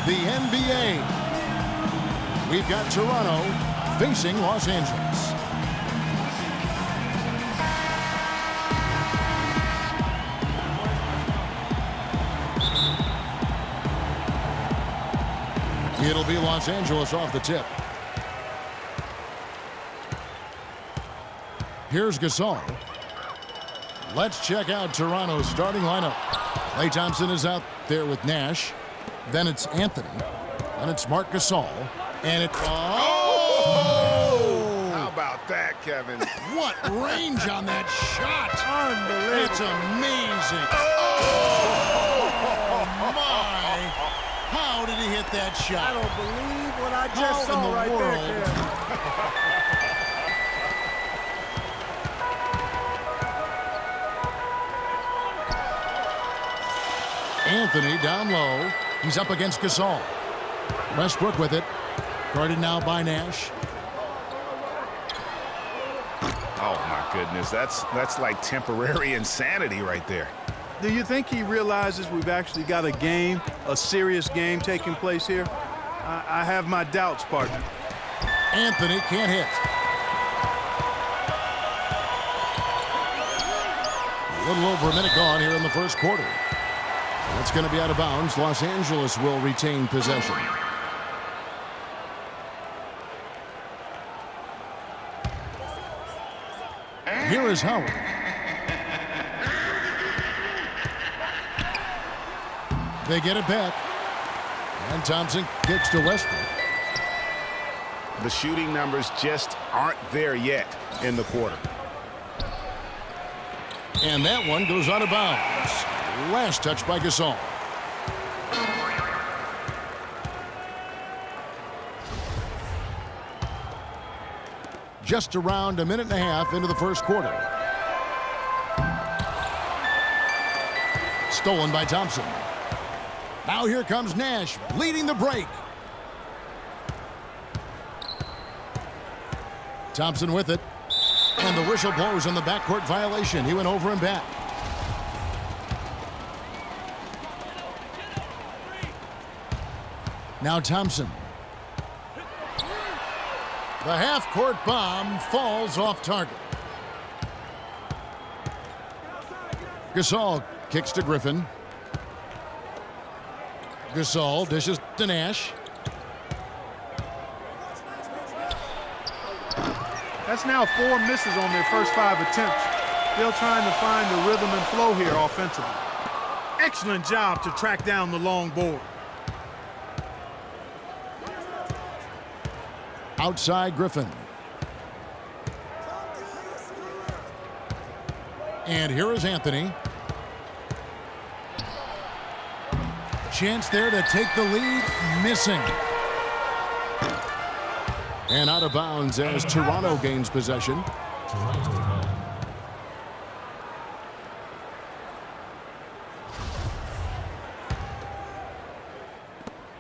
the NBA. We've got Toronto facing Los Angeles. It'll be Los Angeles off the tip. Here's Gasol. Let's check out Toronto's starting lineup. Klay Thompson is out there with Nash. Then it's Anthony. And it's Marc Gasol. And it's... Oh! How about that, Kevin? What range on that shot! Unbelievable. It's amazing. Oh, my! How did he hit that shot? I don't believe what I just saw right there, Kevin. Anthony down low. He's up against Gasol. Westbrook with it. Guarded now by Nash. Oh, my goodness. That's like temporary insanity right there. Do you think he realizes we've actually got a game, a serious game taking place here? I have my doubts, partner. Anthony can't hit. A little over a minute gone here in the first quarter. That's going to be out of bounds. Los Angeles will retain possession. Here is Howard. They get it back. And Thompson kicks to Westbrook. The shooting numbers just aren't there yet in the quarter. And that one goes out of bounds. Last touch by Gasol. Just around a minute and a half into the first quarter. Stolen by Thompson. Now here comes Nash leading the break. Thompson with it. And the whistle blows on the backcourt violation. He went over and back. Now Thompson. The half-court bomb falls off target. Gasol kicks to Griffin. Gasol dishes to Nash. That's now 4 misses on their first 5 attempts. Still trying to find the rhythm and flow here offensively. Excellent job to track down the long board. Outside Griffin. And here is Anthony. Chance there to take the lead. Missing. And out of bounds as Toronto gains possession.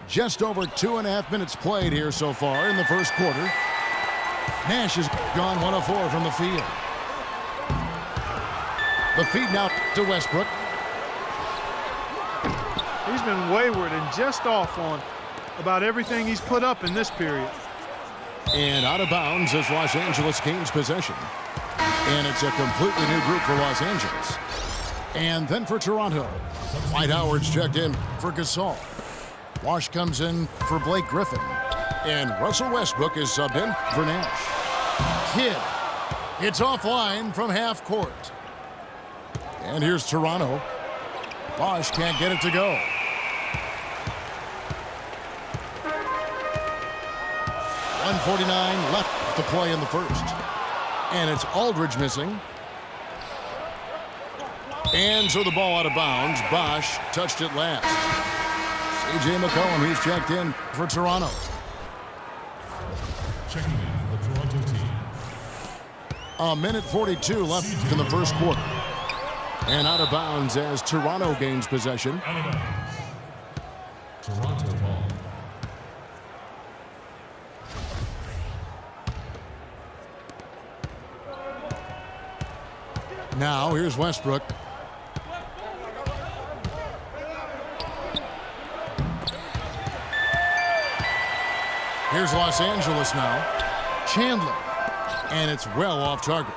Just over 2.5 minutes played here so far in the first quarter. Nash has gone 1 of 4 from the field. The feed now to Westbrook. He's been wayward and just off on about everything he's put up in this period. And out of bounds as Los Angeles gains possession. And it's a completely new group for Los Angeles. And then for Toronto, Dwight Howard's checked in for Gasol. Wash comes in for Blake Griffin. And Russell Westbrook is subbed in for Nash. Kidd, it's offline from half court. And here's Toronto. Wash can't get it to go. .149 left to play in the first. And it's Aldridge missing. And so the ball out of bounds. Bosh touched it last. C.J. McCollum, he's checked in for Toronto. Checking in for the Toronto team. A minute 42 left in the first quarter. And out of bounds as Toronto gains possession. Out of bounds. Toronto ball. Now here's Westbrook. Here's Los Angeles now. Chandler. And it's well off target.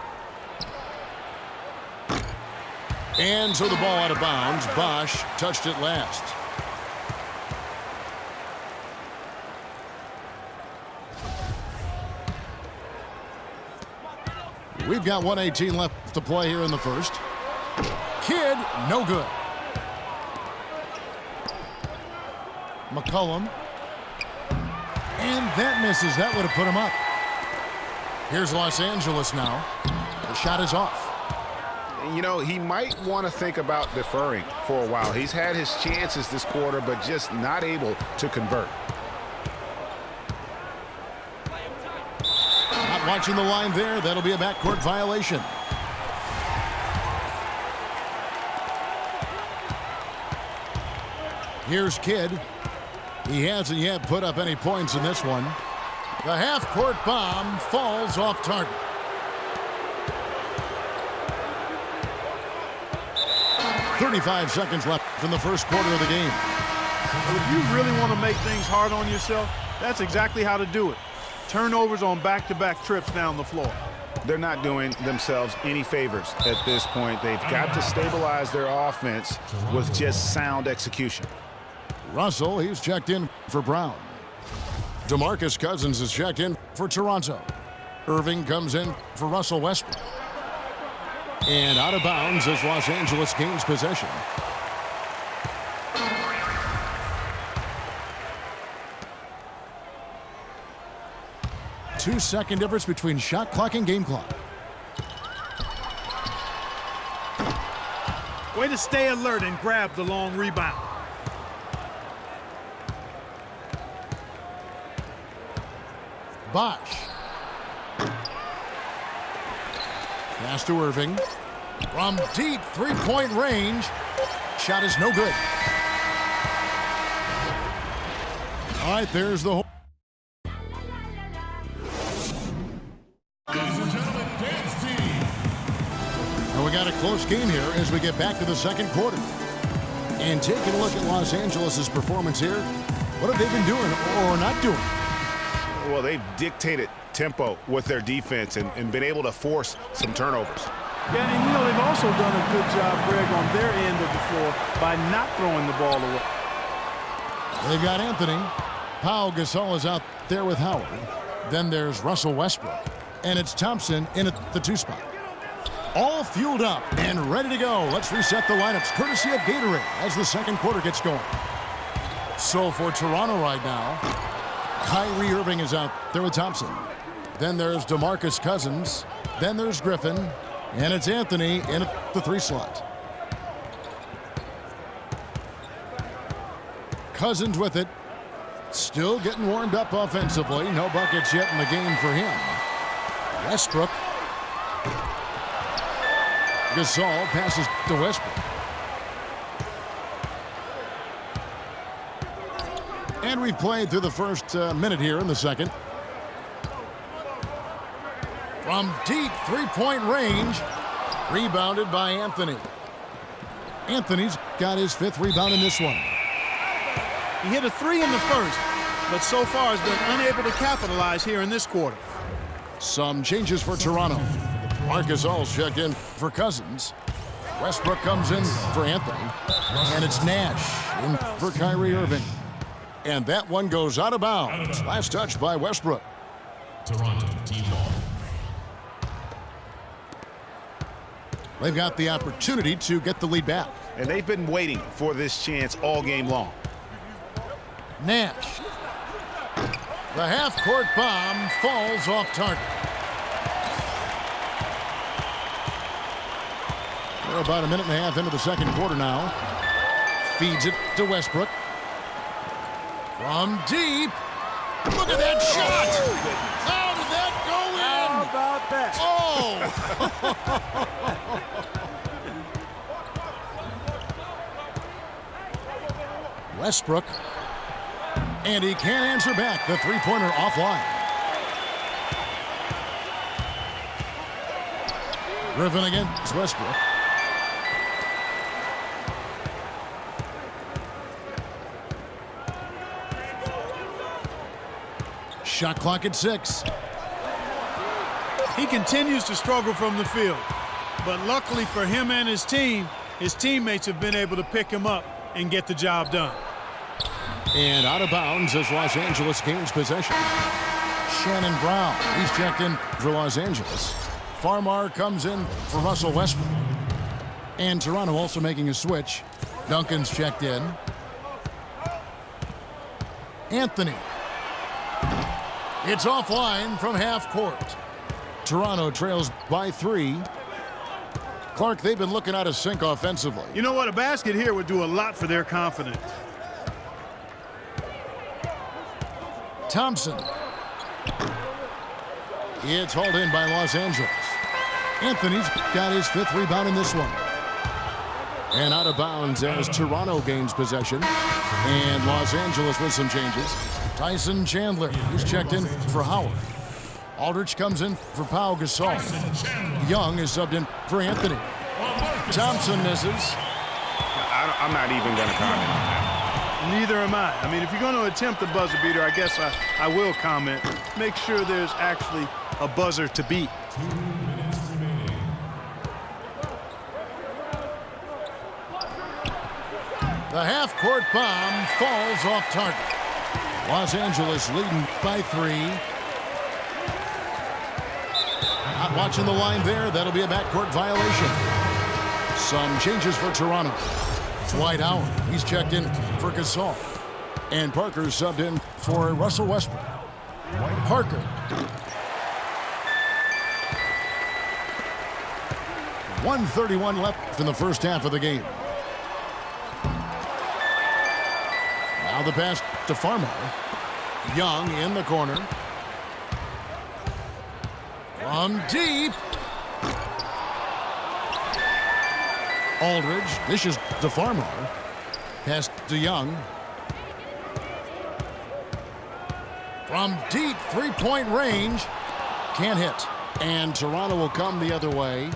And so the ball out of bounds. Bosch touched it last. We've got 1:18 left to play here in the first. Kidd, no good. McCollum. And that misses. That would have put him up. Here's Los Angeles now. The shot is off. You know, he might want to think about deferring for a while. He's had his chances this quarter, but just not able to convert. Not watching the line there. That'll be a backcourt violation. Here's Kidd. He hasn't yet put up any points in this one. The half-court bomb falls off target. .35 seconds left in the first quarter of the game. If you really want to make things hard on yourself, that's exactly how to do it. Turnovers on back-to-back trips down the floor. They're not doing themselves any favors at this point. They've got to stabilize their offense with just sound execution. Russell, he's checked in for Brown. DeMarcus Cousins is checked in for Toronto. Irving comes in for Russell Westbrook. And out of bounds as Los Angeles gains possession. Two-second difference between shot clock and game clock. Way to stay alert and grab the long rebound. Bosch. Pass to Irving. From deep three-point range. Shot is no good. All right, there's the hole. Ladies and gentlemen, dance team. And we got a close game here as we get back to the second quarter. And taking a look at Los Angeles' performance here, what have they been doing or not doing? Well, they've dictated tempo with their defense and been able to force some turnovers. Yeah, and you know, they've also done a good job, Greg, on their end of the floor by not throwing the ball away. They've got Anthony. Pau Gasol is out there with Howard. Then there's Russell Westbrook. And it's Thompson in at the 2 spot. All fueled up and ready to go. Let's reset the lineups courtesy of Gatorade as the second quarter gets going. So for Toronto right now, Kyrie Irving is out there with Thompson. Then there's DeMarcus Cousins. Then there's Griffin. And it's Anthony in at the 3 slot. Cousins with it. Still getting warmed up offensively. No buckets yet in the game for him. Westbrook. Gasol passes to Westbrook. And we've played through the first minute here in the second. From deep three-point range, rebounded by Anthony. Anthony's got his 5th rebound in this one. He hit a 3 in the first, but so far has been unable to capitalize here in this quarter. Some changes for Toronto. Marcus All's checked in for Cousins. Westbrook comes in for Anthony. And it's Nash in for Kyrie Irving. And that one goes out of bounds. Last touch by Westbrook. Toronto team ball. They've got the opportunity to get the lead back. And they've been waiting for this chance all game long. Nash. The half-court bomb falls off target. We're about a minute and a half into the second quarter now. Feeds it to Westbrook. From deep. Look at that shot! How did that go in? How about that? Oh! Westbrook. And he can't answer back. The three-pointer offline. Griffin against Westbrook. Shot clock at 6. He continues to struggle from the field, but luckily for him and his team, his teammates have been able to pick him up and get the job done. And out of bounds as Los Angeles gains possession. Shannon Brown, he's checked in for Los Angeles. Farmar comes in for Russell Westbrook. And Toronto also making a switch. Duncan's checked in. Anthony. It's offline from half court. Toronto trails by 3. Clark, they've been looking out of sync offensively. You know what? A basket here would do a lot for their confidence. Thompson. It's hauled in by Los Angeles. Anthony's got his 5th rebound in this one. And out of bounds as Toronto gains possession. And Los Angeles with some changes. Tyson Chandler, who's checked in for Howard. Aldridge comes in for Pau Gasol. Young is subbed in for Anthony. Thompson misses. I'm not even going to comment on that. Neither am I. I mean, if you're going to attempt a buzzer beater, I guess I will comment. Make sure there's actually a buzzer to beat. 2 minutes remaining. The half-court bomb falls off target. Los Angeles leading by 3. Not watching the line there. That'll be a backcourt violation. Some changes for Toronto. Dwight Howard, he's checked in for Gasol. And Parker subbed in for Russell Westbrook. Parker. .131 left in the first half of the game. Now the pass to Farmar. Young in the corner. From deep. Aldridge dishes to Farmar. Pass to Young. From deep 3-point range. Can't hit. And Toronto will come the other way.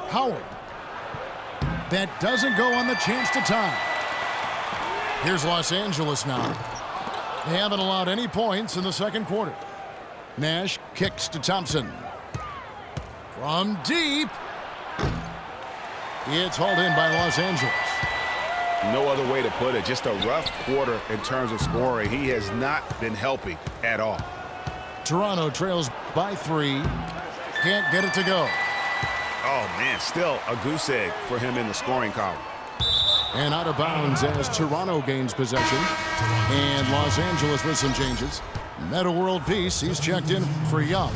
Howard. That doesn't go on the chance to tie. Here's Los Angeles now. They haven't allowed any points in the second quarter. Nash kicks to Thompson. From deep. It's hauled in by Los Angeles. No other way to put it. Just a rough quarter in terms of scoring. He has not been helping at all. Toronto trails by 3. Can't get it to go. Oh, man, still a goose egg for him in the scoring column. And out of bounds as Toronto gains possession. And Los Angeles with some changes. Meta World Peace, he's checked in for Young.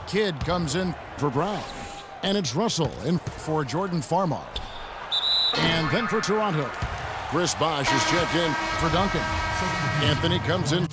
Kidd comes in for Brown. And it's Russell in for Jordan Farmar. And then for Toronto, Chris Bosh is checked in for Duncan. Anthony comes in